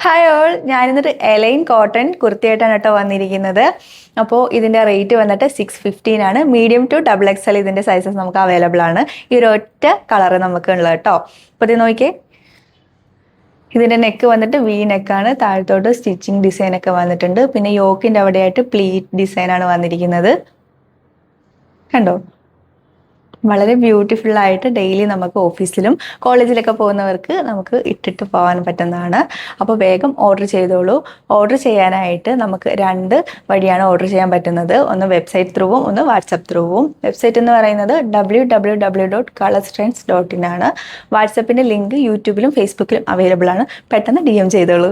Hi all, ഞാനിന്നൊരു A-line cotton കുർത്തിയായിട്ടാണ് കേട്ടോ വന്നിരിക്കുന്നത്. അപ്പോൾ ഇതിൻ്റെ റേറ്റ് വന്നിട്ട് 615 മീഡിയം ടു ഡബിൾ എക്സൽ ഇതിൻ്റെ സൈസസ് നമുക്ക് അവൈലബിൾ ആണ്. ഈ ഒരു ഒറ്റ കളറ് നമുക്ക് ഉള്ളത് കേട്ടോ. അപ്പോൾ ഇത് നോക്കിയേ, ഇതിൻ്റെ നെക്ക് വന്നിട്ട് വി നെക്കാണ്, താഴത്തോട്ട് സ്റ്റിച്ചിങ് ഡിസൈനൊക്കെ വന്നിട്ടുണ്ട്. പിന്നെ യോക്കിൻ്റെ അവിടെയായിട്ട് പ്ലീറ്റ് ഡിസൈനാണ് വന്നിരിക്കുന്നത്. കണ്ടോ, വളരെ ബ്യൂട്ടിഫുൾ ആയിട്ട് ഡെയിലി നമുക്ക് ഓഫീസിലും കോളേജിലൊക്കെ പോകുന്നവർക്ക് നമുക്ക് ഇട്ടിട്ട് പോകാൻ പറ്റുന്നതാണ്. അപ്പോൾ വേഗം ഓർഡർ ചെയ്തോളൂ. ഓർഡർ ചെയ്യാനായിട്ട് നമുക്ക് 2 വഴിയാണ് ഓർഡർ ചെയ്യാൻ പറ്റുന്നത്. ഒന്ന് വെബ്സൈറ്റ് ത്രൂവും ഒന്ന് വാട്സപ്പ് ത്രൂവും. വെബ്സൈറ്റ് എന്ന് പറയുന്നത് www.colorstrends.in ആണ്. വാട്സപ്പിൻ്റെ ലിങ്ക് യൂട്യൂബിലും ഫേസ്ബുക്കിലും അവൈലബിൾ ആണ്. പെട്ടെന്ന് DM ചെയ്തോളൂ.